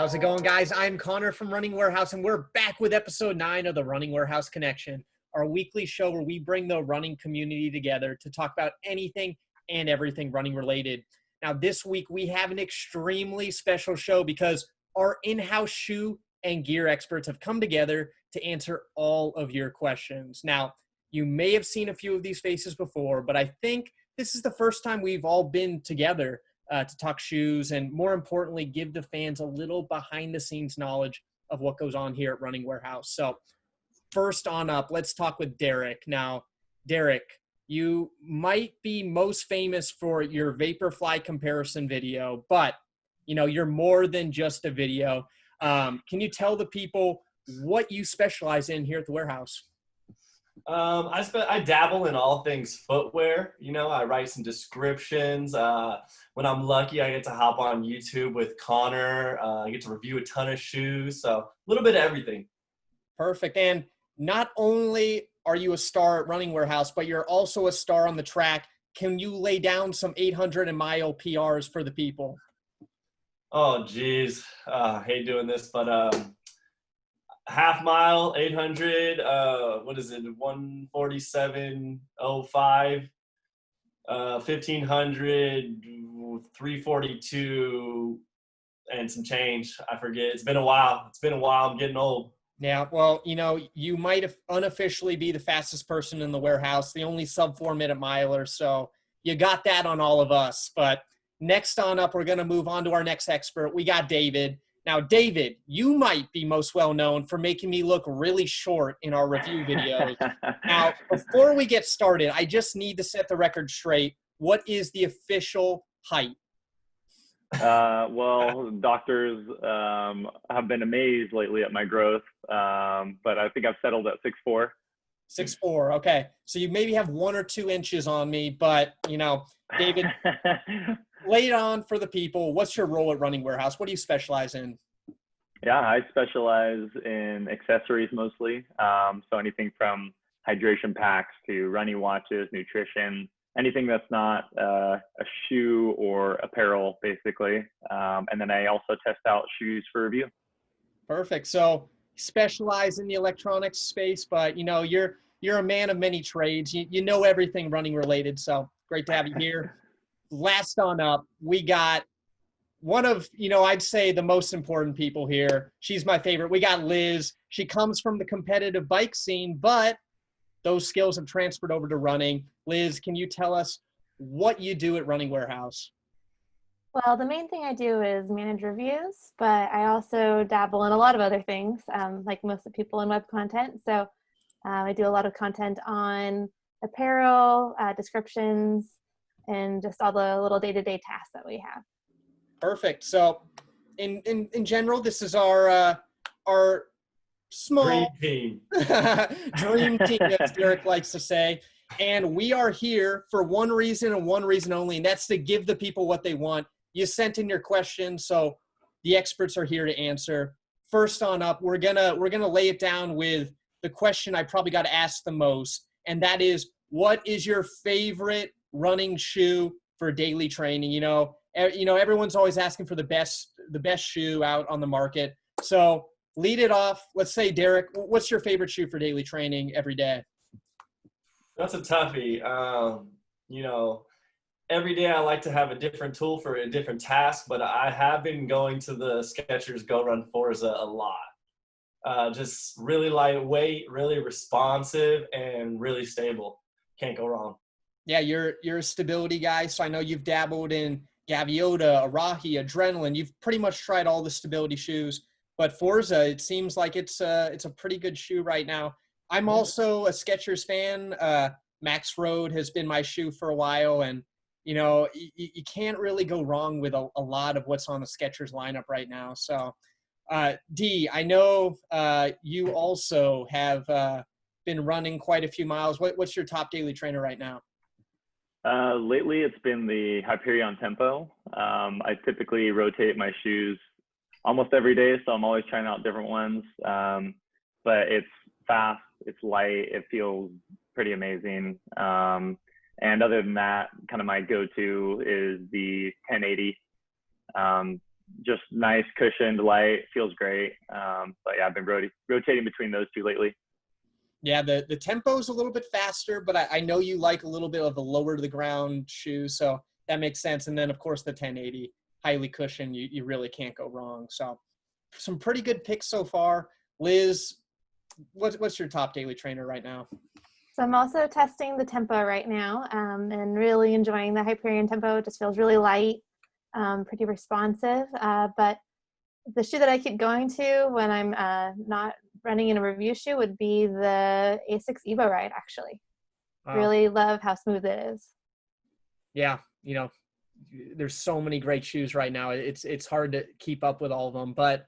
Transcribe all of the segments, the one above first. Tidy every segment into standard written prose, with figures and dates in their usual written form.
How's it going, guys? I'm Connor from Running Warehouse, and we're back with episode 9 of the Running Warehouse Connection, our weekly show where we bring the running community together to talk about anything and everything running related. Now, this week we have an extremely special show because our in-house shoe and gear experts have come together to answer all of your questions. Now, you may have seen a few of these faces before, but I think this is the first time we've all been together to talk shoes and, more importantly, give the fans a little behind-the-scenes knowledge of what goes on here at Running Warehouse. So first on up, let's talk with Derek. Now, Derek, you might be most famous for your Vaporfly comparison video, but, you know, you're more than just a video. Can you tell the people what you specialize in here at the warehouse? I dabble in all things footwear. You know, I write some descriptions. When I'm lucky, I get to hop on YouTube with Connor. I get to review a ton of shoes. So a little bit of everything. Perfect. And not only are you a star at Running Warehouse, but you're also a star on the track. Can you lay down some 800-mile PRs for the people? Oh, geez. I hate doing this, but half mile, 800, what is it, 147.05, 1500, 342, and some change. I forget. It's been a while. I'm getting old. Yeah, well, you know, you might unofficially be the fastest person in the warehouse, the only sub 4-minute miler, so you got that on all of us. But next on up, we're going to move on to our next expert. We got David. Now, David, you might be most well known for making me look really short in our review videos. Now, before we get started, I just need to set the record straight. What is the official height? Well, doctors have been amazed lately at my growth, but I think I've settled at 6'4". 6'4", okay. So you maybe have 1 or 2 inches on me, but, you know, David, lay it on for the people. What's your role at Running Warehouse? What do you specialize in? Yeah, I specialize in accessories mostly. So anything from hydration packs to running watches, nutrition, anything that's not a shoe or apparel, basically. And then I also test out shoes for review. Perfect. So specialize in the electronics space, but, you know, you're a man of many trades. You know everything running related, so great to have you here. Last on up, we got one of, you know, I'd say the most important people here. She's my favorite. We got Liz. She comes from the competitive bike scene, but those skills have transferred over to running. Liz, can you tell us what you do at Running Warehouse? Well, the main thing I do is manage reviews, but I also dabble in a lot of other things, like most of the people in web content. So I do a lot of content on apparel, descriptions, and just all the little day-to-day tasks that we have. Perfect. So in general, this is our small dream team. dream team, as Derek likes to say. And we are here for one reason and one reason only, and that's to give the people what they want. You sent in your questions, so the experts are here to answer. First on up, we're gonna lay it down with the question I probably got asked the most, and that is, what is your favorite running shoe for daily training? You know, everyone's always asking for the best shoe out on the market. So lead it off. Let's say, Derek, what's your favorite shoe for daily training every day? That's a toughie. You know, every day I like to have a different tool for a different task, but I have been going to the Skechers Go Run Forza a lot. Just really lightweight, really responsive, and really stable. Can't go wrong. Yeah, you're a stability guy, so I know you've dabbled in Gaviota, Arahi, Adrenaline. You've pretty much tried all the stability shoes, but Forza, it seems like it's a pretty good shoe right now. I'm also a Skechers fan. Max Road has been my shoe for a while, and you know, you can't really go wrong with a lot of what's on the Skechers lineup right now. So, D, I know you also have been running quite a few miles. What's your top daily trainer right now? Lately, it's been the Hyperion Tempo. I typically rotate my shoes almost every day, so I'm always trying out different ones. But it's fast, it's light, it feels pretty amazing. And other than that, kind of my go-to is the 1080. just nice, cushioned, light, feels great. But yeah, I've been rotating between those two lately. Yeah, the tempo is a little bit faster, but I know you like a little bit of a lower to the ground shoe, so that makes sense. And then, of course, the 1080, highly cushioned, you really can't go wrong. So some pretty good picks so far. Liz, what's your top daily trainer right now? So I'm also testing the tempo right now, and really enjoying the Hyperion tempo. It just feels really light, pretty responsive. But the shoe that I keep going to when I'm not running in a review shoe would be the A6 Evo Ride, actually. Wow. Really love how smooth it is. Yeah, there's so many great shoes right now. It's hard to keep up with all of them, but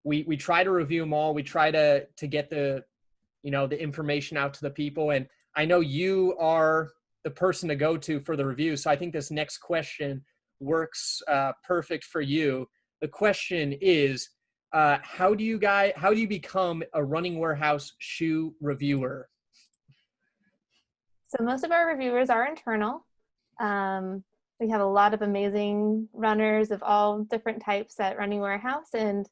we try to review them all. We try to get the information out to the people. And I know you are the person to go to for the review. So I think this next question works perfect for you. The question is, how do you become a Running Warehouse shoe reviewer? So most of our reviewers are internal. We have a lot of amazing runners of all different types at Running Warehouse, and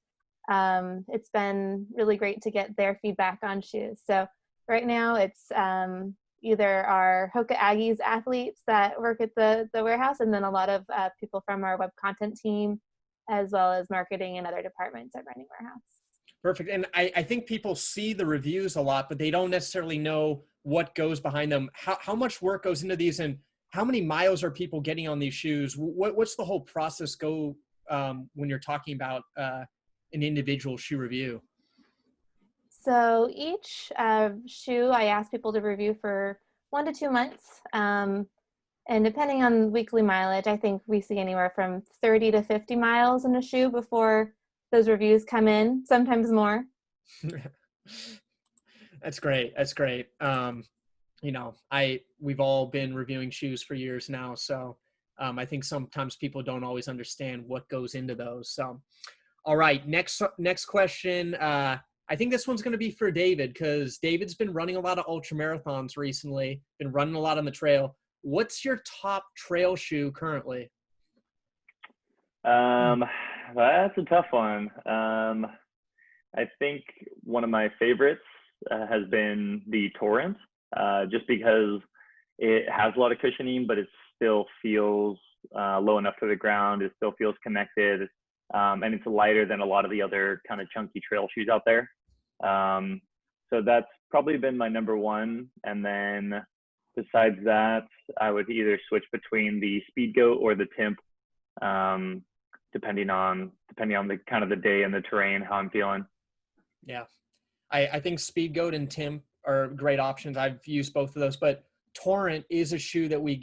it's been really great to get their feedback on shoes. So right now it's either our Hoka Aggies athletes that work at the warehouse, and then a lot of people from our web content team, as well as marketing and other departments at Running Warehouse. Perfect. And I think people see the reviews a lot, but they don't necessarily know what goes behind them. How much work goes into these, and how many miles are people getting on these shoes? What's the whole process go when you're talking about an individual shoe review? So each shoe I ask people to review for 1 to 2 months. And depending on weekly mileage, I think we see anywhere from 30 to 50 miles in a shoe before those reviews come in, sometimes more. That's great. That's great. We've all been reviewing shoes for years now. So I think sometimes people don't always understand what goes into those. So, all right, next question. I think this one's going to be for David, because David's been running a lot of ultra marathons recently, been running a lot on the trail. What's your top trail shoe currently? That's a tough one. I think one of my favorites has been the Torrent, just because it has a lot of cushioning, but it still feels low enough to the ground. It still feels connected, and it's lighter than a lot of the other kind of chunky trail shoes out there. So that's probably been my number one. And then besides that, I would either switch between the Speed Goat or the Timp, depending on the kind of the day and the terrain, how I'm feeling. Yeah, I think Speed Goat and Timp are great options. I've used both of those, but Torrent is a shoe that we've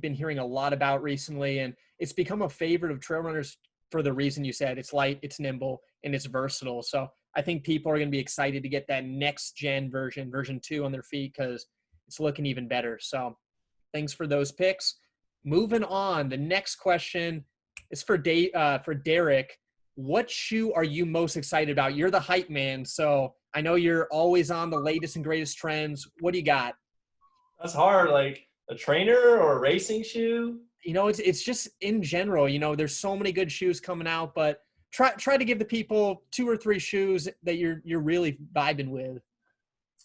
been hearing a lot about recently, and it's become a favorite of trail runners for the reason you said. It's light, it's nimble, and it's versatile. So I think people are going to be excited to get that next gen version 2 on their feet, because it's looking even better. So thanks for those picks. Moving on, the next question is for Derek. What shoe are you most excited about? You're the hype man, so I know you're always on the latest and greatest trends. What do you got? That's hard. Like a trainer or a racing shoe? It's just in general. There's so many good shoes coming out, but try to give the people 2 or 3 shoes that you're really vibing with.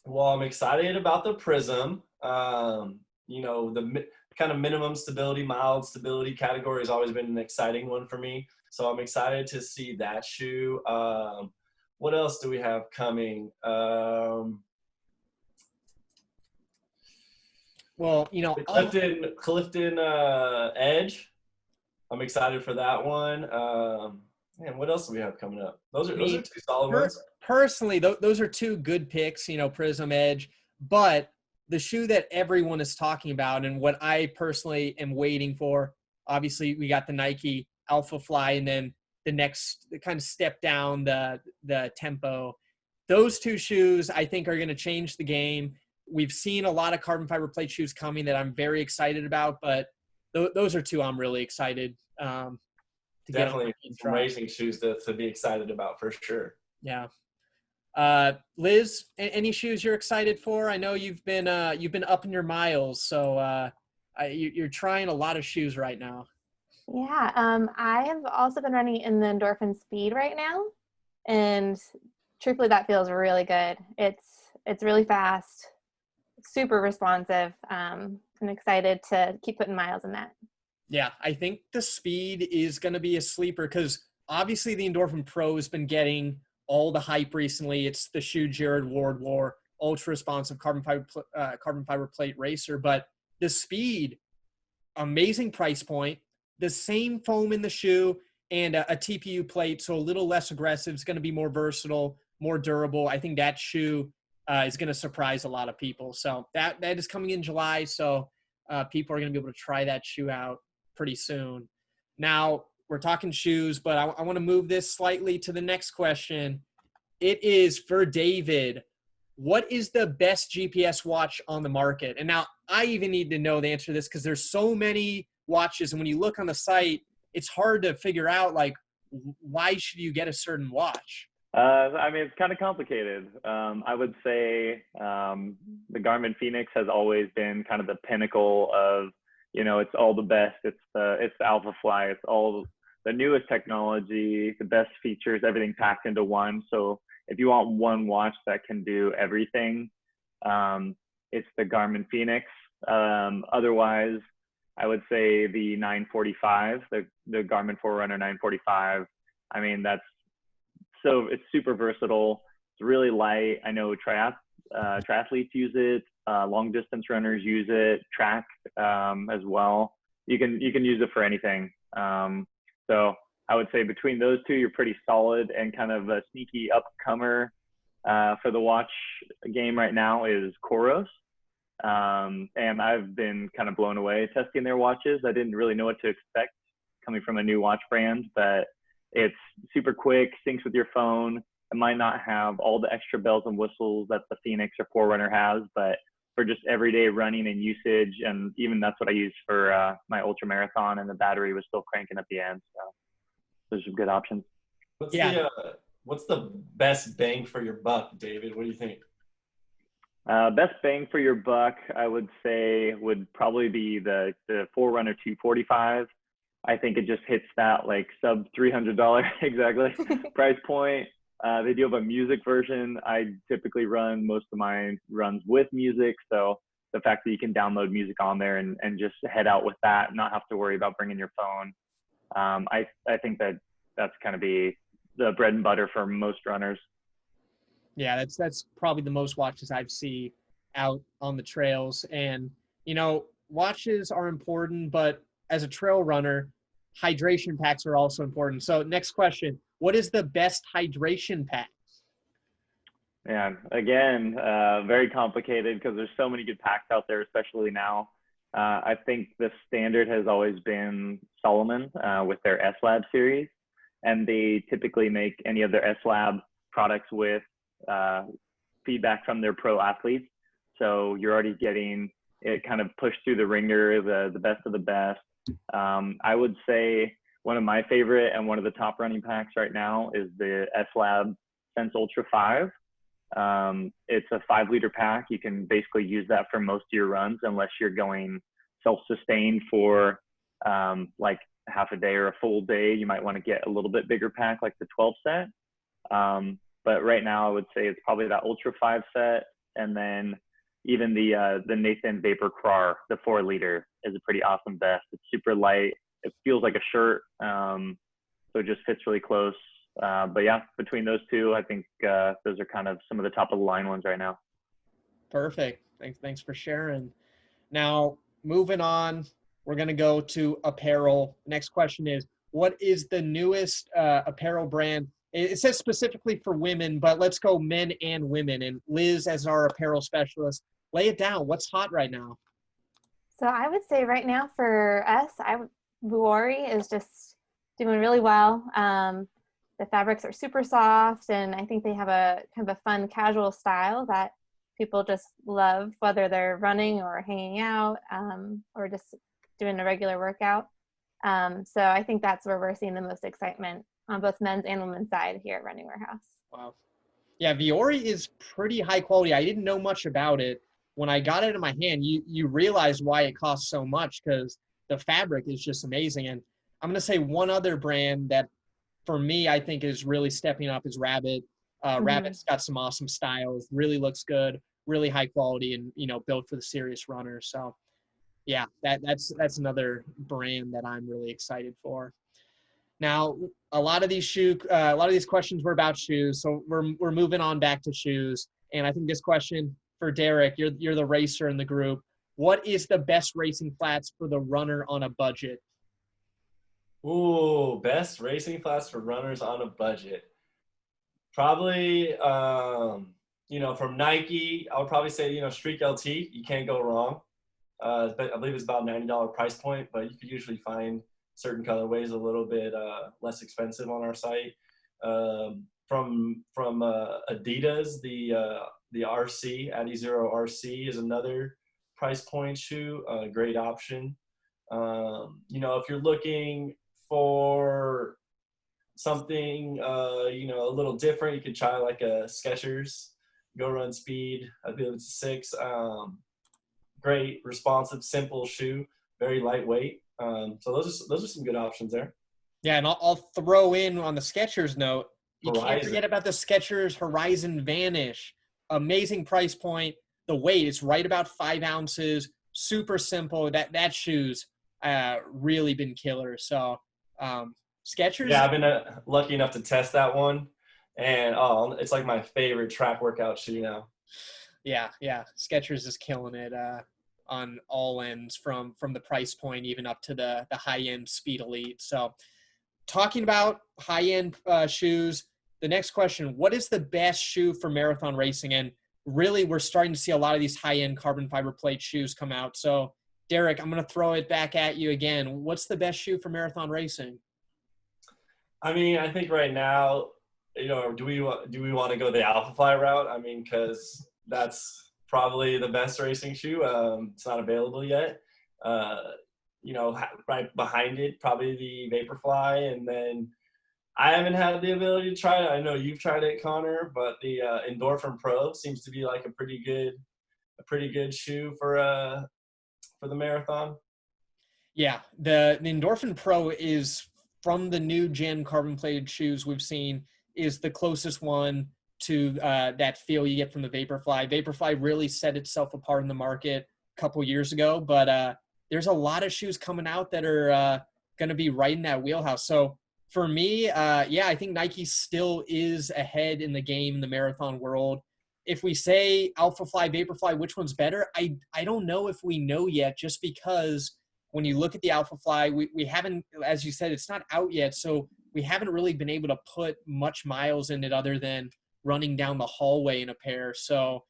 Well, I'm excited about the Prism. The kind of minimum stability, mild stability category has always been an exciting one for me. So I'm excited to see that shoe. What else do we have coming? The Clifton Edge. I'm excited for that one. Man, what else do we have coming up? Those are 2 solid ones. Personally, those are 2 good picks, Prism Edge. But the shoe that everyone is talking about, and what I personally am waiting for, obviously we got the Nike Alpha Fly, and then the next kind of step down, the Tempo. Those 2 shoes I think are going to change the game. We've seen a lot of carbon fiber plate shoes coming that I'm very excited about, but those are 2 I'm really excited to definitely some racing shoes to be excited about for sure. Yeah. Liz, any shoes you're excited for? I know you've been upping your miles, so you're trying a lot of shoes right now. Yeah, I have also been running in the Endorphin Speed right now, and truthfully, that feels really good. It's really fast, super responsive. I'm excited to keep putting miles in that. Yeah, I think the Speed is going to be a sleeper because obviously the Endorphin Pro has been getting all the hype recently. It's the shoe Jared Ward wore, ultra responsive carbon fiber plate racer, but the Speed, amazing price point, the same foam in the shoe, and a TPU plate, so a little less aggressive. It's going to be more versatile, more durable. I think that shoe is going to surprise a lot of people. So that is coming in July. So people are going to be able to try that shoe out pretty soon. Now we're talking shoes, but I want to move this slightly to the next question. It is for David. What is the best GPS watch on the market? And now I even need to know the answer to this because there's so many watches. And when you look on the site, it's hard to figure out, like, why should you get a certain watch? I mean, it's kind of complicated. I would say the Garmin Phoenix has always been kind of the pinnacle of, it's all the best. It's the Alphafly. It's all the newest technology, the best features, everything packed into one. So if you want one watch that can do everything, it's the Garmin Phoenix. Otherwise, I would say the 945, the Garmin Forerunner 945. I mean, it's super versatile. It's really light. I know triathletes use it. Long distance runners use it. Track as well. You can use it for anything. So I would say between those two, you're pretty solid, and kind of a sneaky upcomer for the watch game right now is Coros. And I've been kind of blown away testing their watches. I didn't really know what to expect coming from a new watch brand, but it's super quick, syncs with your phone. It might not have all the extra bells and whistles that the Phoenix or Forerunner has, but for just everyday running and usage, and even that's what I use for my ultra marathon, and the battery was still cranking at the end. So those are good options. What's the best bang for your buck, David? What do you think? Best bang for your buck, I would say, would probably be the Forerunner 245. I think it just hits that like sub $300 exactly price point. They do have a music version. I typically run most of my runs with music, so the fact that you can download music on there and just head out with that, not have to worry about bringing your phone. I think that's kind of be the bread and butter for most runners. Yeah, that's probably the most watches I've seen out on the trails. And, watches are important, but as a trail runner, hydration packs are also important. So next question, what is the best hydration pack? Yeah, again, very complicated because there's so many good packs out there, especially now. I think the standard has always been Salomon with their S-Lab series, and they typically make any of their S-Lab products with feedback from their pro athletes. So you're already getting it kind of pushed through the ringer, the best of the best. I would say one of my favorite and one of the top running packs right now is the S-Lab Sense Ultra 5. It's a 5-liter pack. You can basically use that for most of your runs unless you're going self-sustained for like half a day or a full day. You might want to get a little bit bigger pack like the 12 set. But right now I would say it's probably that Ultra 5 set, and then even the Nathan Vaporflys, the 4-liter is a pretty awesome vest. It's super light. It feels like a shirt, so it just fits really close. But yeah, between those two, I think those are kind of some of the top of the line ones right now. Perfect. Thanks for sharing. Now, moving on, we're going to go to apparel. Next question is, what is the newest apparel brand? It says specifically for women, but let's go men and women. And Liz, as our apparel specialist, lay it down. What's hot right now? So I would say right now for us, Vuori is just doing really well. The fabrics are super soft, and I think they have a kind of a fun casual style that people just love, whether they're running or hanging out or just doing a regular workout. So I think that's where we're seeing the most excitement on both men's and women's side here at Running Warehouse. Wow. Yeah, Vuori is pretty high quality. I didn't know much about it. When I got it in my hand, you realize why it costs so much, because the fabric is just amazing. And I'm going to say one other brand that for me, I think is really stepping up is Rabbit. Rabbit's got some awesome styles, really looks good, really high quality, and built for the serious runner. So yeah, that's another brand that I'm really excited for. Now, a lot of these questions were about shoes, so we're moving on back to shoes. And I think this question for Derek, you're the racer in the group. What is the best racing flats for the runner on a budget? Ooh, best racing flats for runners on a budget. Probably, from Nike, I would probably say, Streak LT. You can't go wrong. But I believe it's about $90 price point, but you could usually find certain colorways a little bit less expensive on our site. From Adidas, the RC, Adizero RC is another price point shoe, a great option. If you're looking for something, a little different, you could try like a Skechers Go Run Speed. I believe it's 6. Great, responsive, simple shoe, very lightweight. So those are some good options there. Yeah, and I'll throw in on the Skechers note. You can't forget about the Skechers Horizon Vanish. Amazing price point. The weight is right about 5 ounces. Super simple. That shoe's really been killer. So Skechers. Yeah, I've been lucky enough to test that one, and it's like my favorite track workout shoe now. Yeah. Skechers is killing it on all ends, from the price point even up to the high end Speed Elite. So, talking about high end shoes, the next question: what is the best shoe for marathon racing? And really, we're starting to see a lot of these high end carbon fiber plate shoes come out. So, Derek, I'm going to throw it back at you again. What's the best shoe for marathon racing? I mean, I think right now, do we want to go the Alphafly route? I mean, because that's probably the best racing shoe. It's not available yet. Right behind it, probably the Vaporfly, and then I haven't had the ability to try it. I know you've tried it, Connor, but the Endorphin Pro seems to be like a pretty good shoe for the marathon. Yeah, the Endorphin Pro is, from the new gen carbon plated shoes we've seen, is the closest one to that feel you get from the Vaporfly. Vaporfly really set itself apart in the market a couple years ago, but there's a lot of shoes coming out that are going to be right in that wheelhouse. So for me, I think Nike still is ahead in the game in the marathon world. If we say Alphafly, Vaporfly, which one's better? I don't know if we know yet, just because when you look at the Alphafly, we haven't, as you said, it's not out yet. So we haven't really been able to put much miles in it other than running down the hallway in a pair. So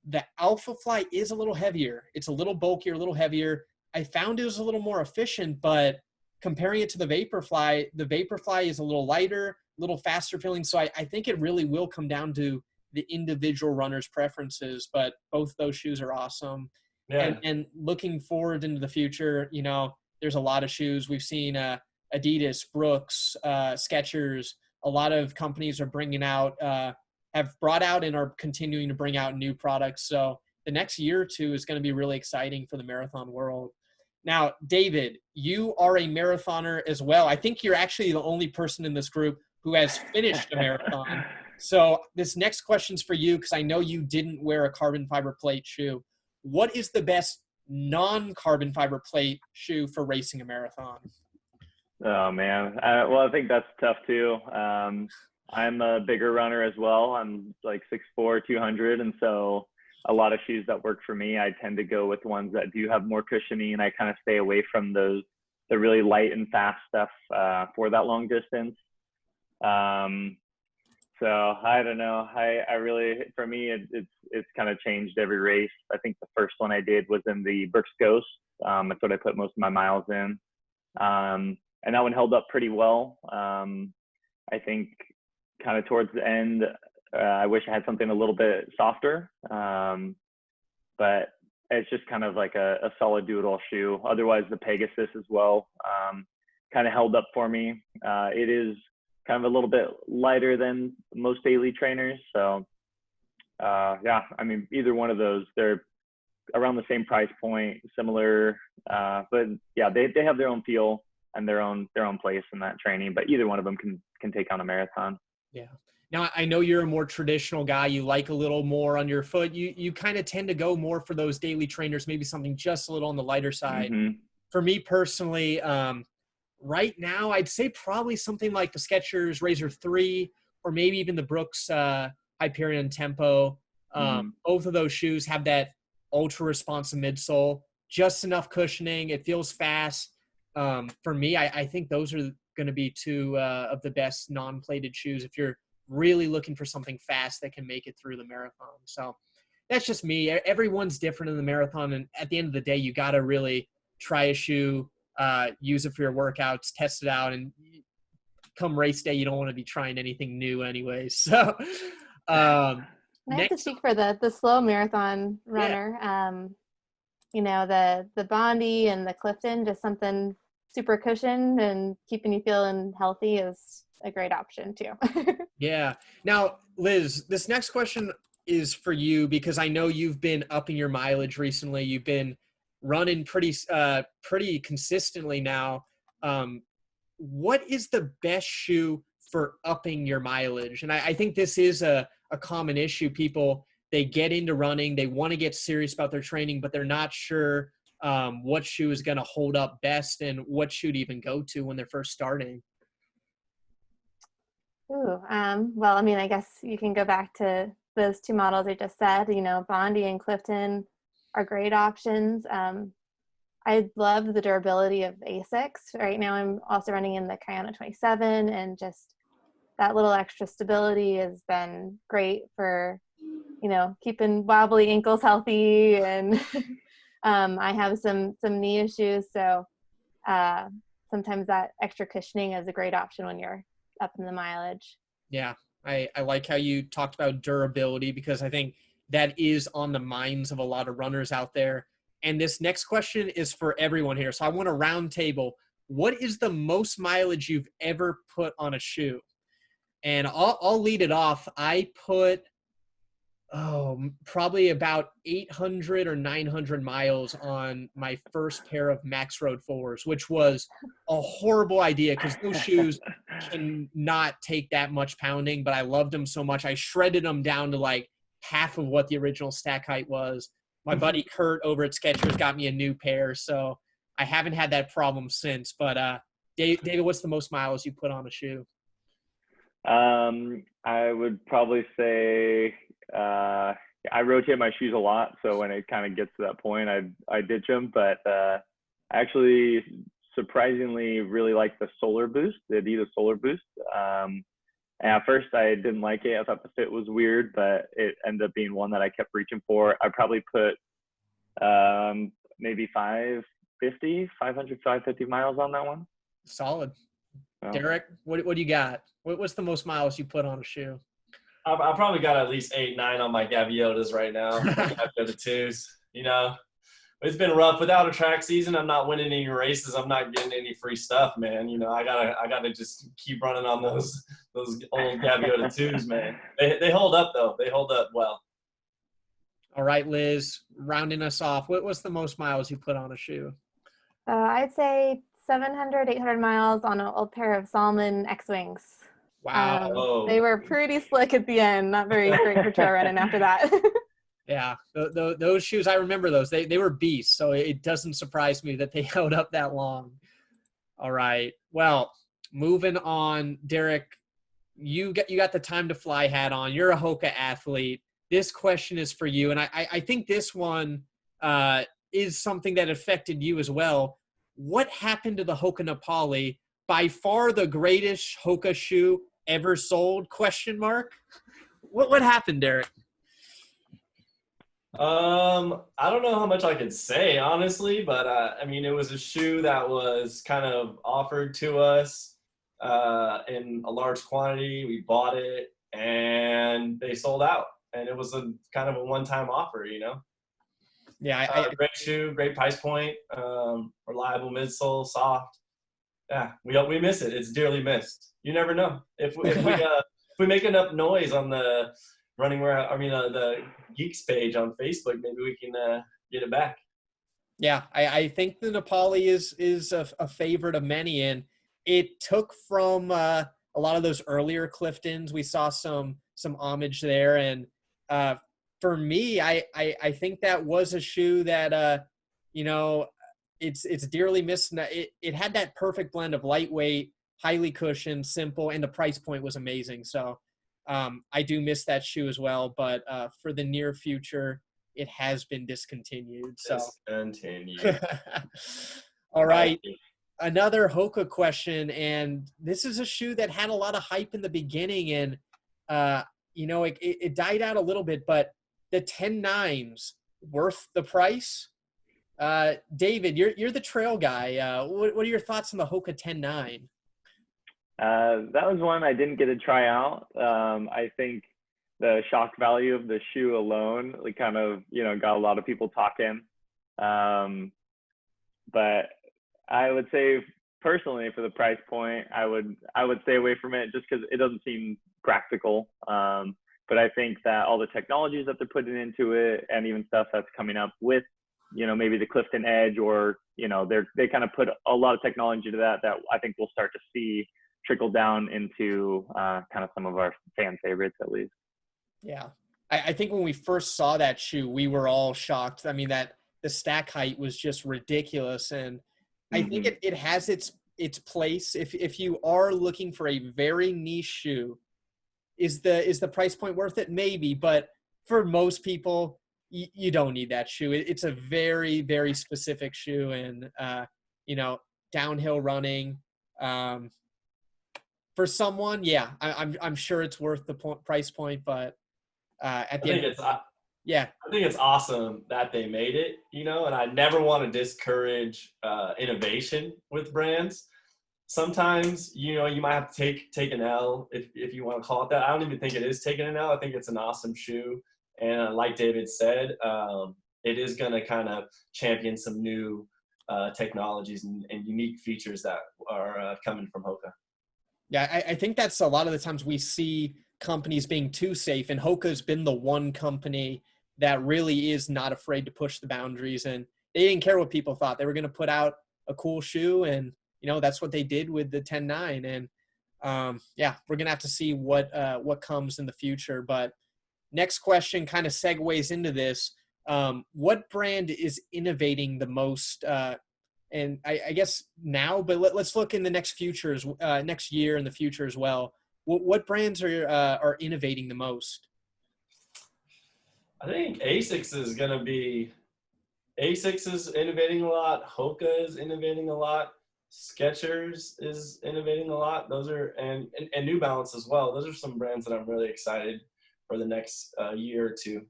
the Alphafly is a little heavier. It's a little bulkier, a little heavier. I found it was a little more efficient, but comparing it to the Vaporfly is a little lighter, a little faster feeling. So I think it really will come down to the individual runner's preferences, but both those shoes are awesome. Yeah. And looking forward into the future, there's a lot of shoes. We've seen Adidas, Brooks, Skechers. A lot of companies are bringing out, have brought out and are continuing to bring out new products. So the next year or two is going to be really exciting for the marathon world. Now, David, you are a marathoner as well. I think you're actually the only person in this group who has finished a marathon. So this next question's for you, because I know you didn't wear a carbon fiber plate shoe. What is the best non-carbon fiber plate shoe for racing a marathon? Oh, man. Well, I think that's tough too. I'm a bigger runner as well. I'm like 6'4", 200. And so a lot of shoes that work for me, I tend to go with ones that do have more cushioning, and I kind of stay away from the really light and fast stuff for that long distance. So I don't know. I really, for me, it's kind of changed every race. I think the first one I did was in the Brooks Ghost. That's what I put most of my miles in. And that one held up pretty well. I think kind of towards the end, I wish I had something a little bit softer. But it's just kind of like a solid do-it-all shoe. Otherwise, the Pegasus as well kind of held up for me. It is kind of a little bit lighter than most daily trainers. So I mean, either one of those, they're around the same price point, similar, but yeah, they have their own feel. their own place in that training. But either one of them can take on a marathon. Yeah. Now, I know you're a more traditional guy. You like a little more on your foot. You kind of tend to go more for those daily trainers, maybe something just a little on the lighter side. Mm-hmm. For me personally, right now, I'd say probably something like the Skechers Razor 3 or maybe even the Brooks Hyperion Tempo. Both of those shoes have that ultra responsive midsole, just enough cushioning. It feels fast. For me, I think those are going to be two of the best non-plated shoes if you're really looking for something fast that can make it through the marathon. So that's just me. Everyone's different in the marathon. And at the end of the day, you got to really try a shoe, use it for your workouts, test it out. And come race day, you don't want to be trying anything new anyway. So I have to speak for the slow marathon runner. The Bondi and the Clifton, just something super cushioned and keeping you feeling healthy is a great option too. Yeah. Now, Liz, this next question is for you because I know you've been upping your mileage recently. You've been running pretty consistently now. What is the best shoe for upping your mileage? And I think this is a common issue. People, they get into running, they want to get serious about their training, but they're not sure what shoe is going to hold up best and what shoe to even go to when they're first starting. Well, I mean, I guess you can go back to those two models I just said. Bondi and Clifton are great options. I love the durability of Asics. Right now I'm also running in the Kayana 27, and just that little extra stability has been great for, keeping wobbly ankles healthy. And I have some knee issues, so sometimes that extra cushioning is a great option when you're up in the mileage. Yeah, I like how you talked about durability because I think that is on the minds of a lot of runners out there. And this next question is for everyone here. So I want a round table. What is the most mileage you've ever put on a shoe? And I'll lead it off. I put probably about 800 or 900 miles on my first pair of Max Road 4s, which was a horrible idea because those shoes cannot take that much pounding, but I loved them so much. I shredded them down to like half of what the original stack height was. My buddy Kurt over at Skechers got me a new pair, so I haven't had that problem since. But David, what's the most miles you put on a shoe? I would probably say I rotate my shoes a lot, so when it kind of gets to that point, I ditch them. But I actually surprisingly really like the Solar Boost, the Adidas Solar Boost. And at first I didn't like it. I thought the fit was weird, but it ended up being one that I kept reaching for. I probably put maybe 550 miles on that one. Solid. So. Derek, what do you got? What's the most miles you put on a shoe? I probably got at least 8, 9 on my Gaviotas right now. Gaviota 2s. It's been rough. Without a track season, I'm not winning any races. I'm not getting any free stuff, man. I gotta just keep running on those old Gaviota 2s, man. They hold up though. They hold up well. All right, Liz, rounding us off. What was the most miles you put on a shoe? I'd say 700, 800 miles on an old pair of Salmon X-Wings. Wow. They were pretty slick at the end. Not very great for trail running after that. Yeah, those shoes, I remember those. They were beasts, so it doesn't surprise me that they held up that long. All right. Well, moving on, Derek, you got the time to fly hat on. You're a Hoka athlete. This question is for you, and I think this one is something that affected you as well. What happened to the Hoka Nepali? By far the greatest Hoka shoe ever sold? ? What happened, Derek? I don't know how much I could say, honestly, but it was a shoe that was kind of offered to us in a large quantity. We bought it, and they sold out, and it was a kind of a one-time offer, Yeah, great shoe, great price point, reliable midsole, soft. Yeah, we miss it. It's dearly missed. You never know if we make enough noise on the the Geeks page on Facebook, maybe we can get it back. Yeah, I think the Nepali is a favorite of many, and it took from a lot of those earlier Cliftons. We saw some homage there, and for me, I think that was a shoe that you know, it's dearly missed. It had that perfect blend of lightweight, highly cushioned, simple, and the price point was amazing. So I do miss that shoe as well. But for the near future, it has been discontinued. So Discontinued. all right. Another Hoka question, and this is a shoe that had a lot of hype in the beginning, and it died out a little bit, but the 10.9s worth the price? David, you're the trail guy. What are your thoughts on the Hoka 10.9? That was one I didn't get to try out. I think the shock value of the shoe alone, like, kind of, got a lot of people talking. But I would say personally, for the price point, I would stay away from it just because it doesn't seem practical. But I think that all the technologies that they're putting into it, and even stuff that's coming up with, maybe the Clifton Edge, or, they kind of put a lot of technology to that I think we'll start to see trickle down into kind of some of our fan favorites, at least. Yeah. I think when we first saw that shoe, we were all shocked. I mean, that the stack height was just ridiculous. And I think it has its place. If you are looking for a very niche shoe, is the price point worth it? Maybe, but for most people, you don't need that shoe. It's a very, very specific shoe, and downhill running. For someone, yeah, I'm sure it's worth the price point, but at the end, I think it's awesome that they made it, and I never want to discourage innovation with brands. Sometimes, you might have to take an L, if you want to call it that. I don't even think it is taking an L. I think it's an awesome shoe. And like David said, it is going to kind of champion some new technologies and unique features that are coming from Hoka. Yeah, I think that's a lot of the times we see companies being too safe, and Hoka's been the one company that really is not afraid to push the boundaries, and they didn't care what people thought. They were going to put out a cool shoe, and that's what they did with the 10.9. And we're going to have to see what comes in the future. But next question kind of segues into this. What brand is innovating the most? And I guess now, but let's look in the next year in the future as well. What brands are innovating the most? I think ASICS is innovating a lot. Hoka is innovating a lot. Skechers is innovating a lot. Those are, and New Balance as well. Those are some brands that I'm really excited for the next year or two.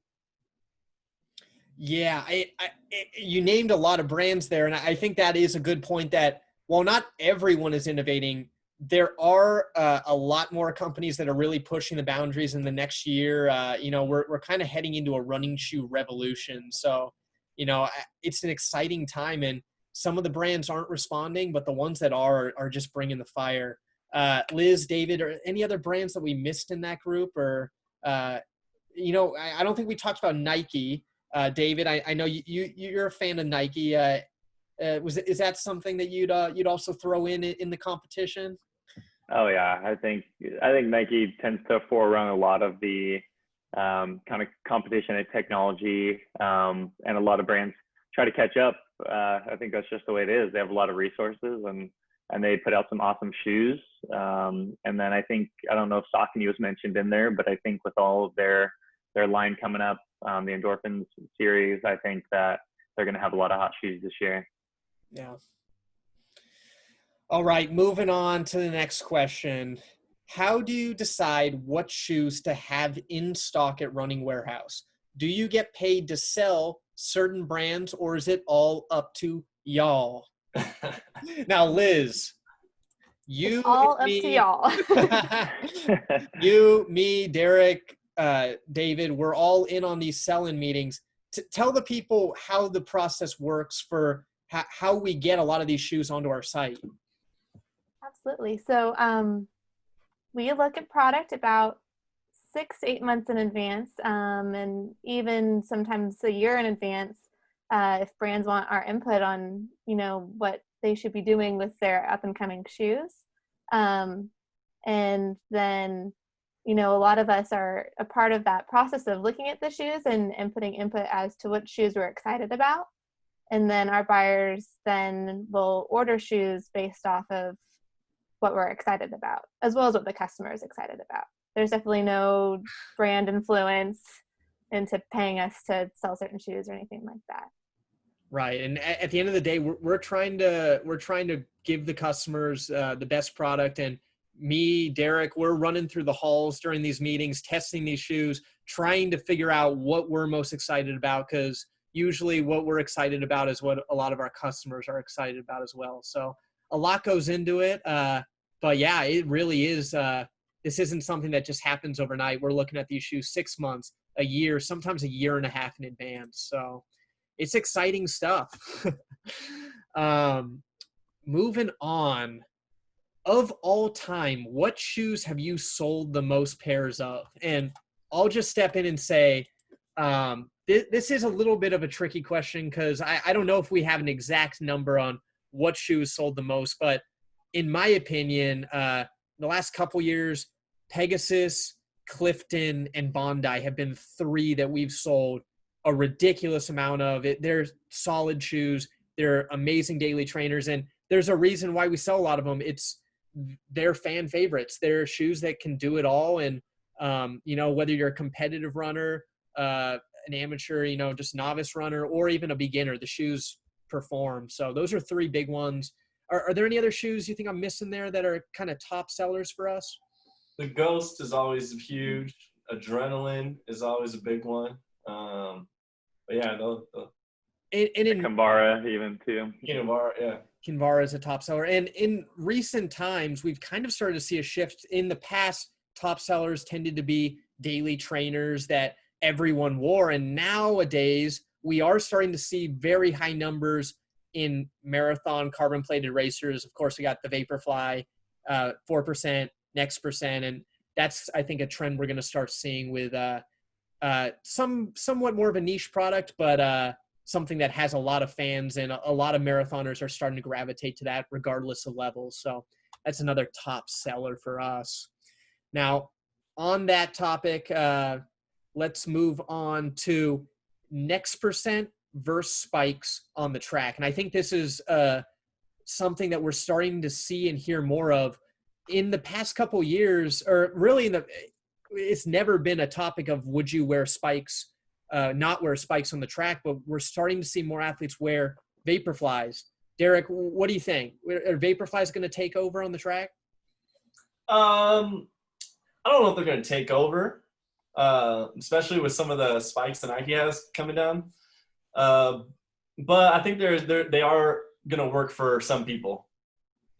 Yeah, you named a lot of brands there, and I think that is a good point that while not everyone is innovating, there are a lot more companies that are really pushing the boundaries in the next year. We're kind of heading into a running shoe revolution. So, it's an exciting time, and some of the brands aren't responding, but the ones that are just bringing the fire. Liz, David, or any other brands that we missed in that group? Or, I don't think we talked about Nike. David, I know you're a fan of Nike. Is that something that you'd also throw in the competition? Oh yeah, I think Nike tends to forerun a lot of the kind of competition and technology, and a lot of brands try to catch up. I think that's just the way it is. They have a lot of resources, and they put out some awesome shoes. And then I don't know if Saucony was mentioned in there, but I think with all of their line coming up, the Endorphins series, I think that they're going to have a lot of hot shoes this year. Yeah. All right, moving on to the next question. How do you decide what shoes to have in stock at Running Warehouse? Do you get paid to sell certain brands, or is it all up to y'all? Now, Liz, it's all up to y'all. You, me, Derek, David, we're all in on these sell-in meetings. Tell the people how the process works for how we get a lot of these shoes onto our site. Absolutely. So we look at product about 6 to 8 months in advance, and even sometimes a year in advance. if brands want our input on, you know, what they should be doing with their up and coming shoes. And then, you know, a lot of us are a part of that process of looking at the shoes and putting input as to what shoes we're excited about. And then our buyers then will order shoes based off of what we're excited about, as well as what the customer is excited about. There's definitely no brand influence into paying us to sell certain shoes or anything like that. Right. And at the end of the day, we're trying to give the customers the best product. And me, Derek, we're running through the halls during these meetings, testing these shoes, trying to figure out what we're most excited about, because usually what we're excited about is what a lot of our customers are excited about as well. So a lot goes into it. But yeah, it really is. This isn't something that just happens overnight. We're looking at these shoes 6 months, a year, sometimes a year and a half in advance. So it's exciting stuff. Moving on. Of all time, what shoes have you sold the most pairs of? And I'll just step in and say, this is a little bit of a tricky question, because I don't know if we have an exact number on what shoes sold the most. But in my opinion, the last couple years, Pegasus, Clifton, and Bondi have been 3 that we've sold a ridiculous amount of. It. They're solid shoes. They're amazing daily trainers. And there's a reason why we sell a lot of them. They're fan favorites. They're shoes that can do it all. And, you know, whether you're a competitive runner, an amateur, you know, just novice runner, or even a beginner, the shoes perform. So those are 3 big ones. Are there any other shoes you think I'm missing there that are kind of top sellers for us? The Ghost is always huge. Adrenaline is always a big one. But yeah, And in Kinvara even too. Kinvara, yeah. Kinvara is a top seller. And in recent times, we've kind of started to see a shift. In the past, top sellers tended to be daily trainers that everyone wore. And nowadays, we are starting to see very high numbers in marathon carbon-plated racers. Of course, we got the Vaporfly, 4%, Next%. And that's, I think, a trend we're going to start seeing with somewhat more of a niche product, but something that has a lot of fans, and a lot of marathoners are starting to gravitate to that regardless of levels. So that's another top seller for us. Now, on that topic, let's move on to Next% versus spikes on the track. And I think this is something that we're starting to see and hear more of in the past couple years, or really it's never been a topic of would you wear spikes, not wear spikes on the track, but we're starting to see more athletes wear Vaporflys. Derek, what do you think? Are Vaporflys going to take over on the track? I don't know if they're going to take over, especially with some of the spikes that Nike has coming down. But I think they are going to work for some people.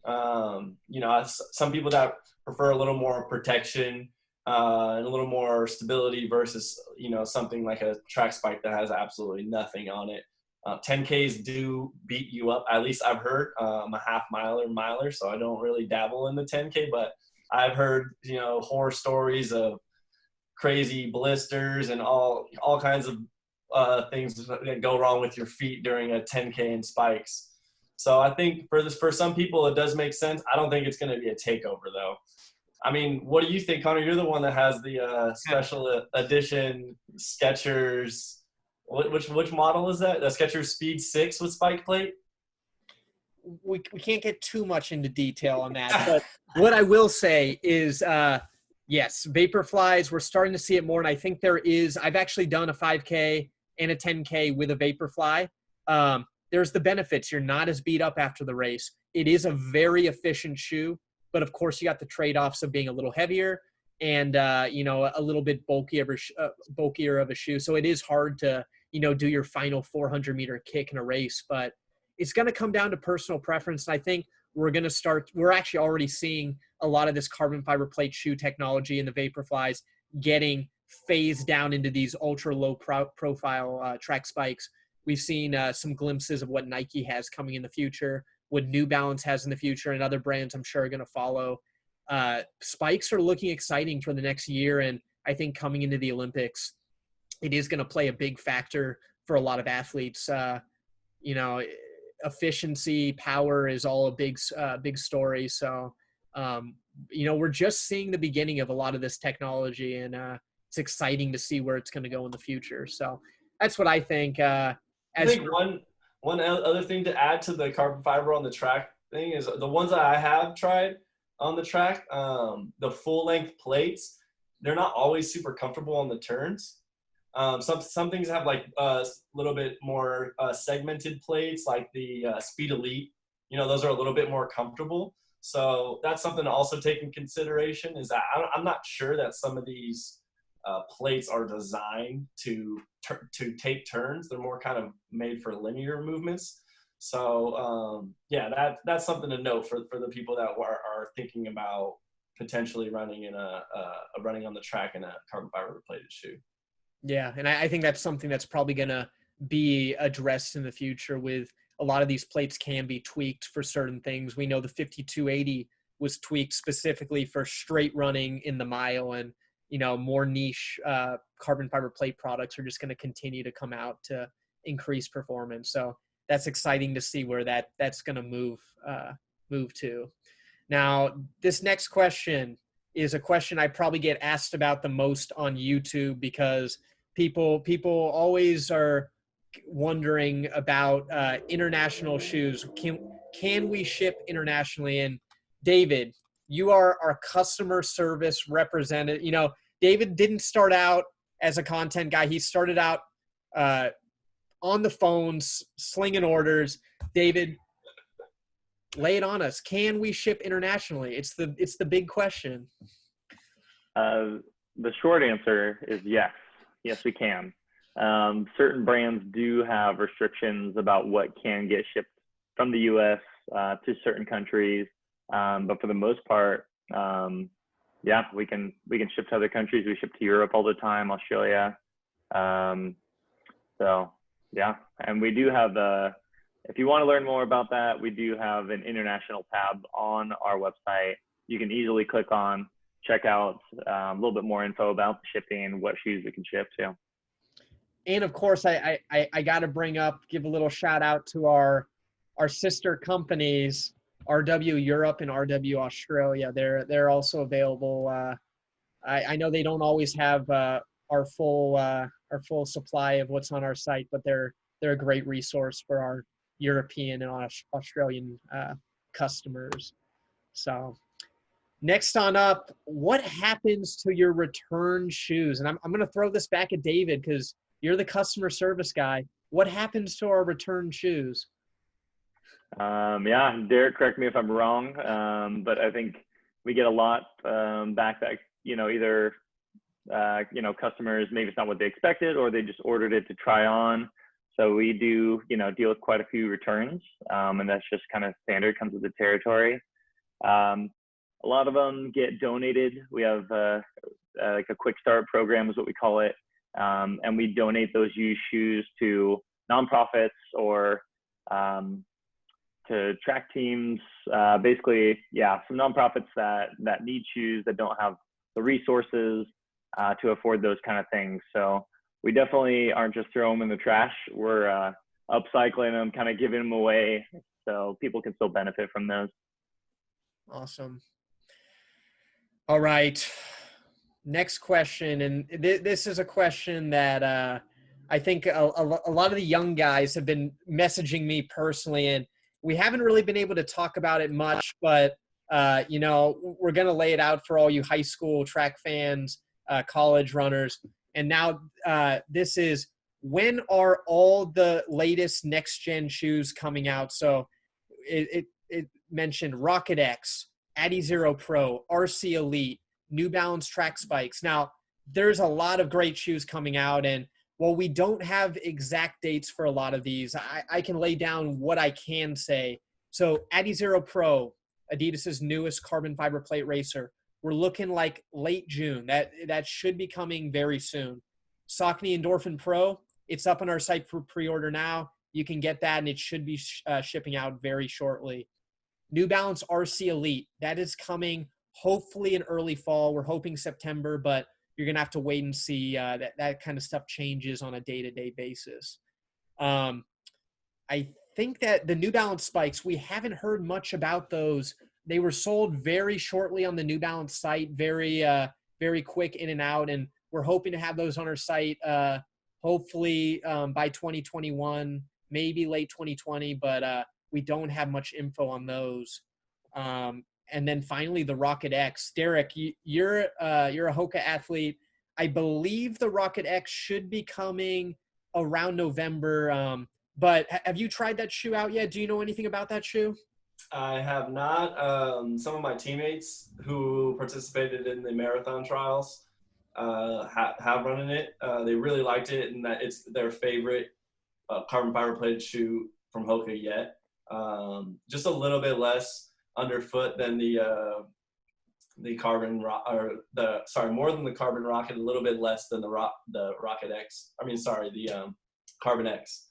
You know, some people that prefer a little more protection and a little more stability versus, you know, something like a track spike that has absolutely nothing on it. 10Ks do beat you up. At least I've heard. I'm a half miler, so I don't really dabble in the 10K, but I've heard, you know, horror stories of crazy blisters and all kinds of things that go wrong with your feet during a 10K in spikes. So I think for some people it does make sense. I don't think it's going to be a takeover though. I mean, what do you think, Connor? You're the one that has the special edition Skechers. Which model is that? The Skechers Speed 6 with spike plate? We can't get too much into detail on that. But what I will say is, yes, Vaporflies, we're starting to see it more. And I think I've actually done a 5K and a 10K with a Vaporfly. There's the benefits. You're not as beat up after the race. It is a very efficient shoe. But of course, you got the trade-offs of being a little heavier and, you know, a little bit bulkier of a shoe. So it is hard to, you know, do your final 400-meter kick in a race. But it's going to come down to personal preference. And I think we're actually already seeing a lot of this carbon fiber plate shoe technology in the Vaporflies getting phased down into these ultra low profile track spikes. We've seen some glimpses of what Nike has coming in the future, what New Balance has in the future, and other brands I'm sure are going to follow. Spikes are looking exciting for the next year. And I think coming into the Olympics, it is going to play a big factor for a lot of athletes. You know, efficiency, power is all a big story. So, you know, we're just seeing the beginning of a lot of this technology, and it's exciting to see where it's going to go in the future. So that's what I think. I think one other thing to add to the carbon fiber on the track thing is the ones that I have tried on the track, the full length plates, they're not always super comfortable on the turns. Some things have like a little bit more segmented plates, like the Speed Elite. You know, those are a little bit more comfortable. So that's something to also take in consideration, is that I'm not sure that some of these plates are designed to take turns. They're more kind of made for linear movements. So yeah, that's something to note for the people that are thinking about potentially running running on the track in a carbon fiber plated shoe. Yeah, and I think that's something that's probably going to be addressed in the future. With a lot of these plates can be tweaked for certain things. We know the 5280 was tweaked specifically for straight running in the mile, and you know, more niche carbon fiber plate products are just going to continue to come out to increase performance. So that's exciting to see where that's going to move to. Now, this next question is a question I probably get asked about the most on YouTube, because people always are wondering about international shoes. Can we ship internationally? And David, you are our customer service representative. You know, David didn't start out as a content guy. He started out on the phones, slinging orders. David, lay it on us. Can we ship internationally? It's the big question. The short answer is yes. Yes, we can. Certain brands do have restrictions about what can get shipped from the U.S. To certain countries, but for the most part, yeah, we can ship to other countries. We ship to Europe all the time, Australia. So yeah, and we do have if you want to learn more about that, we do have an international tab on our website. You can easily click on, check out a little bit more info about the shipping, what shoes we can ship to. And of course, I got to give a little shout out to our sister companies, RW Europe and RW Australia. They're also available. I know they don't always have our full supply of what's on our site, but they're a great resource for our European and Australian customers. So next on up, what happens to your return shoes? And I'm going to throw this back at David, because you're the customer service guy. What happens to our return shoes? Yeah, Derek, correct me if I'm wrong, but I think we get a lot back that, you know, either, you know, customers, maybe it's not what they expected, or they just ordered it to try on. So we do, you know, deal with quite a few returns, and that's just kind of standard, comes with the territory. A lot of them get donated. We have like a quick start program is what we call it. And we donate those used shoes to nonprofits or to track teams. Basically, yeah, some nonprofits that need shoes, that don't have the resources to afford those kind of things. So we definitely aren't just throwing them in the trash. We're upcycling them, kind of giving them away, so people can still benefit from those. Awesome. All right. Next question. And this is a question that I think a lot of the young guys have been messaging me personally, and we haven't really been able to talk about it much, but you know, we're going to lay it out for all you high school track fans, college runners. And now this is, when are all the latest next gen shoes coming out? So it mentioned Rocket X, Adizero Pro, RC Elite, New Balance track spikes. Now, there's a lot of great shoes coming out, and while we don't have exact dates for a lot of these, I can lay down what I can say. So Adizero Pro, Adidas's newest carbon fiber plate racer, we're looking like late June. That should be coming very soon. Saucony Endorphin Pro, it's up on our site for pre-order now. You can get that, and it should be shipping out very shortly. New Balance RC Elite, that is coming hopefully in early fall. We're hoping September, but you're going to have to wait and see. That kind of stuff changes on a day-to-day basis. I think that the New Balance spikes, we haven't heard much about those. They were sold very shortly on the New Balance site, very quick in and out, and we're hoping to have those on our site hopefully by 2021, maybe late 2020, but we don't have much info on those. And then finally, the Rocket X. Derek, you're a Hoka athlete. I believe the Rocket X should be coming around November. But have you tried that shoe out yet? Do you know anything about that shoe? I have not. Some of my teammates who participated in the marathon trials have run in it. They really liked it, and that it's their favorite carbon fiber plated shoe from Hoka yet. Just a little bit less underfoot than the carbon more than the carbon rocket, a little bit less than the Rocket X. The Carbon X.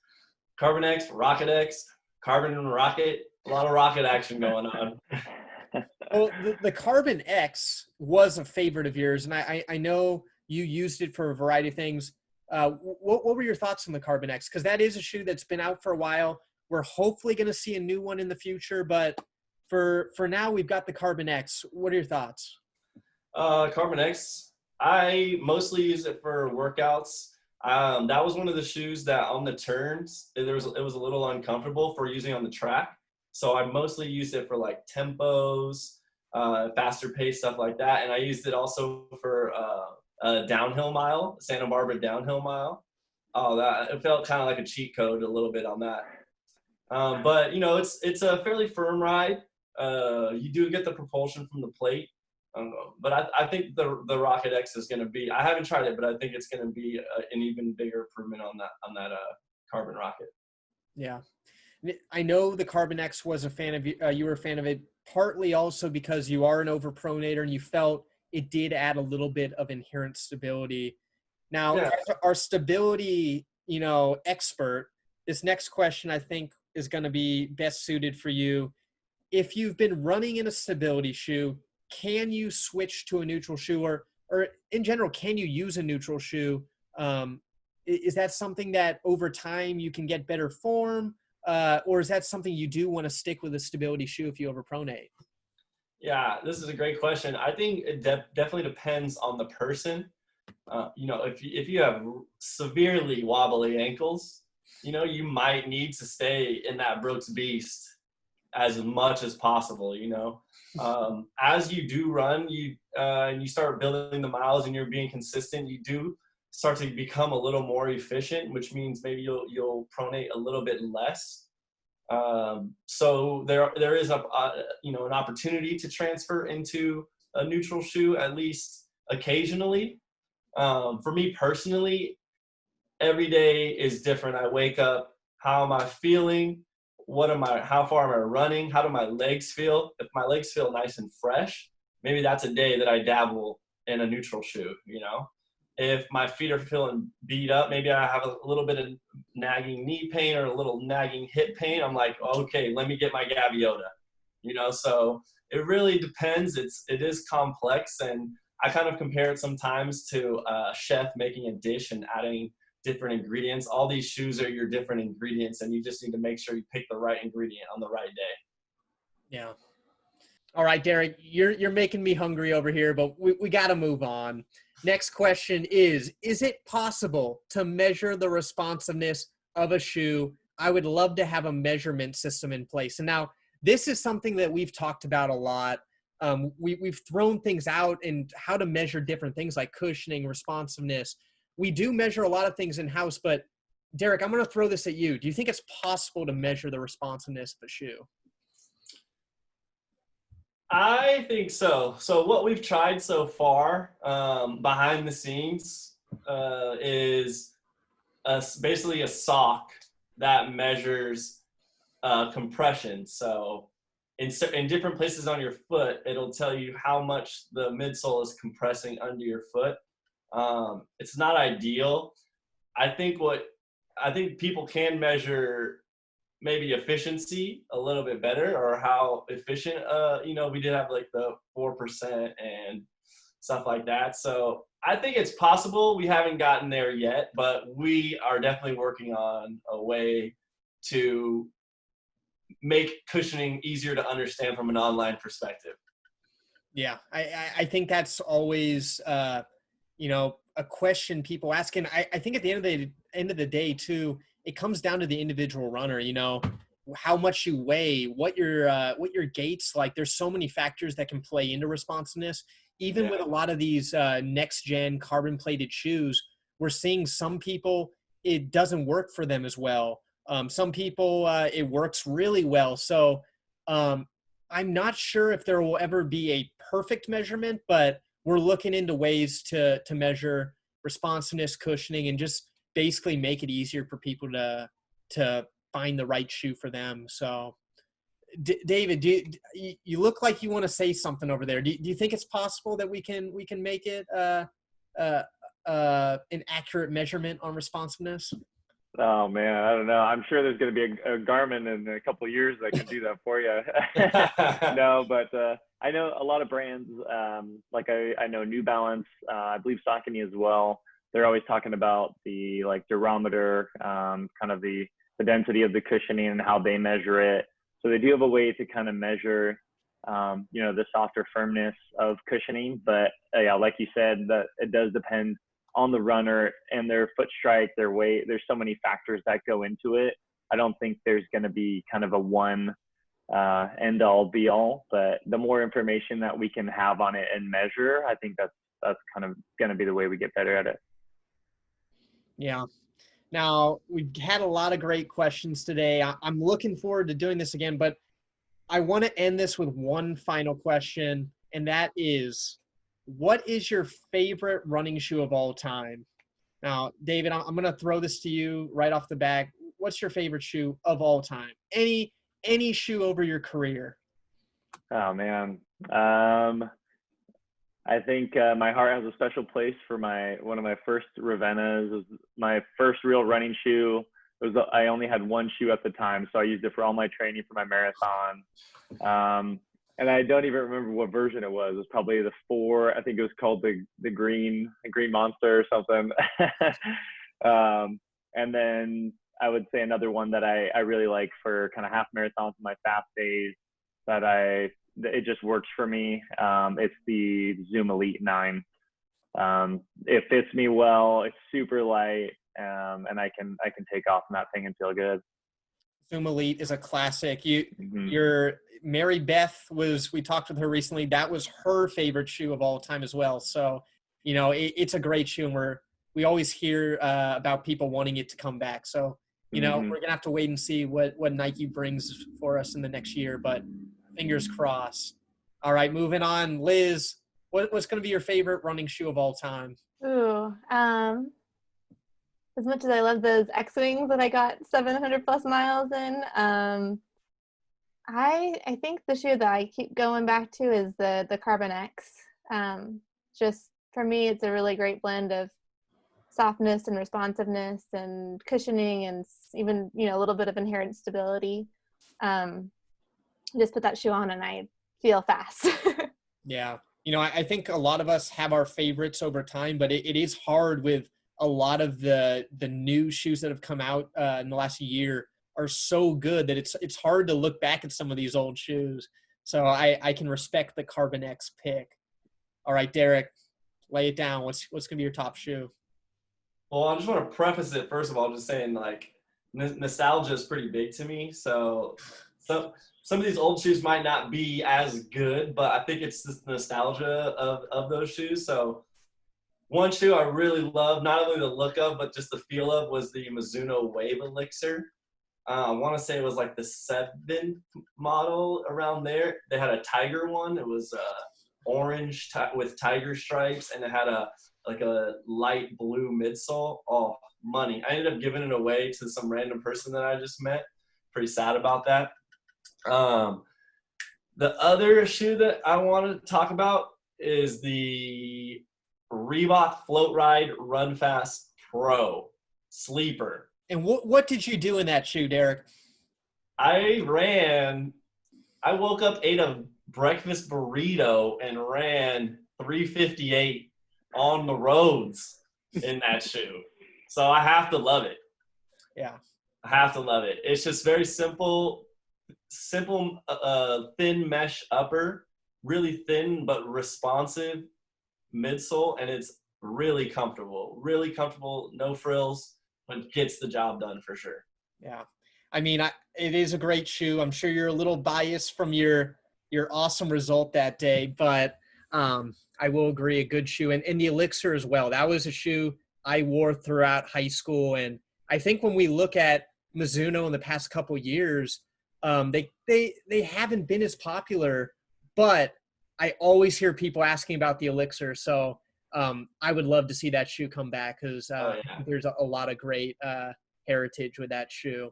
Carbon X, Rocket X, Carbon and Rocket. A lot of rocket action going on. Well, the Carbon X was a favorite of yours, and I know you used it for a variety of things. What were your thoughts on the Carbon X? Because that is a shoe that's been out for a while. We're hopefully going to see a new one in the future, but for now, we've got the Carbon X. What are your thoughts? Carbon X, I mostly use it for workouts. That was one of the shoes that on the turns, it was a little uncomfortable for using on the track. So I mostly used it for like tempos, faster pace, stuff like that. And I used it also for a downhill mile, Santa Barbara downhill mile. It felt kind of like a cheat code a little bit on that. But you know, it's a fairly firm ride. You do get the propulsion from the plate. But I think the Rocket X is going to be, I haven't tried it, but I think it's going to be an even bigger improvement on that Carbon Rocket. Yeah. I know the Carbon X was a fan of you were a fan of it, partly also because you are an overpronator and you felt it did add a little bit of inherent stability. Now, Yeah. as our stability, expert, this next question I think is going to be best suited for you. If you've been running in a stability shoe, can you switch to a neutral shoe, or in general, can you use a neutral shoe? Is that something that over time you can get better form? Or is that something you do want to stick with a stability shoe if you overpronate? Yeah, this is a great question. I think it definitely depends on the person. If you have severely wobbly ankles, you might need to stay in that Brooks Beast as much as possible. As you do run, and you start building the miles and you're being consistent, you do start to become a little more efficient, which means maybe you'll pronate a little bit less. So there is an opportunity to transfer into a neutral shoe, at least occasionally. For me personally, every day is different. I wake up, how am I feeling? How far am I running? How do my legs feel? If my legs feel nice and fresh, maybe that's a day that I dabble in a neutral shoe, If my feet are feeling beat up, maybe I have a little bit of nagging knee pain or a little nagging hip pain. I'm like, okay, let me get my Gaviota, So it really depends. It is complex, and I kind of compare it sometimes to a chef making a dish and adding different ingredients. All these shoes are your different ingredients, and you just need to make sure you pick the right ingredient on the right day. Yeah. All right, Derek, you're making me hungry over here, but we got to move on. Next question is it possible to measure the responsiveness of a shoe? I would love to have a measurement system in place. And now this is something that we've talked about a lot. We've thrown things out and how to measure different things like cushioning, responsiveness. We do measure a lot of things in-house, but Derek, I'm going to throw this at you. Do you think it's possible to measure the responsiveness of a shoe? I think so. So what we've tried so far behind the scenes is basically a sock that measures compression. So in different places on your foot, it'll tell you how much the midsole is compressing under your foot. It's not ideal. I think people can measure maybe efficiency a little bit better, or how efficient, we did have like the 4% and stuff like that. So I think it's possible. We haven't gotten there yet, but we are definitely working on a way to make cushioning easier to understand from an online perspective. Yeah, I think that's always, a question people ask. And I think at the end of the day too, it comes down to the individual runner, how much you weigh, what your gait's like. There's so many factors that can play into responsiveness. Even with a lot of these next gen carbon plated shoes, we're seeing some people, it doesn't work for them as well. Some people, it works really well. So I'm not sure if there will ever be a perfect measurement, but we're looking into ways to measure responsiveness, cushioning, and just basically make it easier for people to find the right shoe for them. So, David, you look like you want to say something over there. Do you think it's possible that we can make it an accurate measurement on responsiveness? Oh man, I don't know. I'm sure there's going to be a Garmin in a couple of years that can do that for you. No, but I know a lot of brands, like I know New Balance, I believe Saucony as well. They're always talking about the durometer, kind of the density of the cushioning and how they measure it. So they do have a way to kind of measure, the softer firmness of cushioning. But yeah, like you said, that it does depend on the runner and their foot strike, their weight. There's so many factors that go into it. I don't think there's going to be kind of a one end all be all, but the more information that we can have on it and measure, I think that's kind of going to be the way we get better at it. Yeah. Now, we've had a lot of great questions today. I'm looking forward to doing this again, but I want to end this with one final question, and that is, what is your favorite running shoe of all time? Now, David, I'm going to throw this to you right off the bat. What's your favorite shoe of all time? Any shoe over your career? Oh, man. I think my heart has a special place for one of my first Ravennas. It was my first real running shoe. I only had one shoe at the time, so I used it for all my training for my marathon. And I don't even remember what version it was. It was probably the 4. I think it was called the Green Monster or something. And then I would say another one that I really like for kind of half marathons and my fast days it just works for me. It's the Zoom Elite 9. It fits me well. It's super light, and I can take off on that thing and feel good. Zoom Elite is a classic. Your Mary Beth we talked with her recently. That was her favorite shoe of all time as well. So, it's a great shoe, and we always hear about people wanting it to come back. So, we're going to have to wait and see what Nike brings for us in the next year, but fingers crossed. All right, moving on. Liz, what's going to be your favorite running shoe of all time? Ooh, as much as I love those X-Wings that I got 700 plus miles in, I think the shoe that I keep going back to is the Carbon X. Just for me, it's a really great blend of softness and responsiveness and cushioning and even, a little bit of inherent stability. Just put that shoe on and I feel fast. Yeah. I think a lot of us have our favorites over time, but it is hard with a lot of the new shoes that have come out in the last year are so good that it's hard to look back at some of these old shoes. So I can respect the Carbon X pick. All right, Derek, lay it down. What's going to be your top shoe? Well, I just want to preface it, first of all, just saying, nostalgia is pretty big to me. So some of these old shoes might not be as good, but I think it's just nostalgia of those shoes. So one shoe I really love, not only the look of, but just the feel of, was the Mizuno Wave Elixir. I want to say it was like the 7th model around there. They had a tiger one. It was orange with tiger stripes, and it had a light blue midsole. Oh, money. I ended up giving it away to some random person that I just met. Pretty sad about that. The other shoe that I want to talk about is the Reebok Float Ride Run Fast Pro Sleeper. And what did you do in that shoe, Derek? I woke up, ate a breakfast burrito, and ran 358 on the roads in that shoe. So I have to love it. Yeah. I have to love it. It's just very simple, thin mesh upper, really thin but responsive midsole, and it's really comfortable, no frills, but gets the job done for sure. Yeah. I mean, it is a great shoe. I'm sure you're a little biased from your awesome result that day, but I will agree, a good shoe. And the Elixir as well. That was a shoe I wore throughout high school. And I think when we look at Mizuno in the past couple years, they haven't been as popular, but I always hear people asking about the Elixir. So I would love to see that shoe come back because there's a lot of great heritage with that shoe.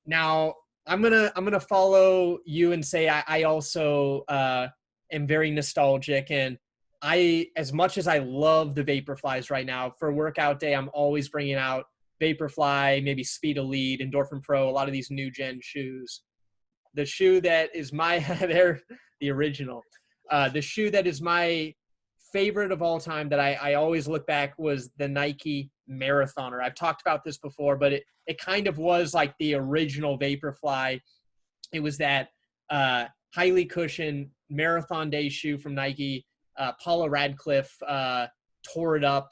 Now, I'm gonna follow you and say I also am very nostalgic, and as much as I love the Vaporflys right now, for workout day, I'm always bringing out Vaporfly, maybe Speed Elite, Endorphin Pro, a lot of these new gen shoes. The shoe that is they're the original. The shoe that is my favorite of all time that I always look back was the Nike Marathoner. I've talked about this before, but it kind of was like the original Vaporfly. It was that highly cushioned marathon day shoe from Nike. Paula Radcliffe tore it up,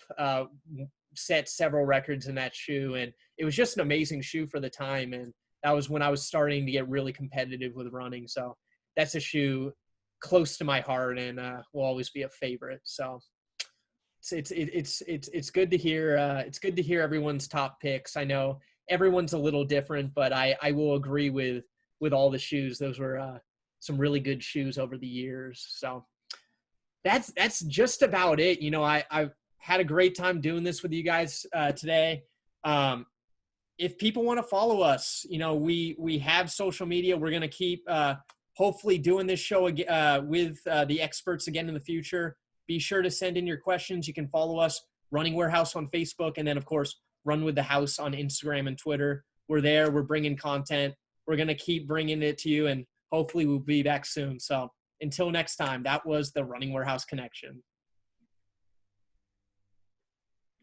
set several records in that shoe, and it was just an amazing shoe for the time. And that was when I was starting to get really competitive with running. So that's a shoe close to my heart and will always be a favorite. So it's good to hear. It's good to hear everyone's top picks. I know everyone's a little different, but I will agree with all the shoes. Those were some really good shoes over the years. So that's just about it. You know, I've had a great time doing this with you guys today. If people want to follow us, you know, we have social media. We're going to keep hopefully doing this show with the experts again in the future. Be sure to send in your questions. You can follow us, Running Warehouse on Facebook, and then, of course, Run With The House on Instagram and Twitter. We're there. We're bringing content. We're going to keep bringing it to you, and hopefully we'll be back soon. So until next time, that was the Running Warehouse Connection.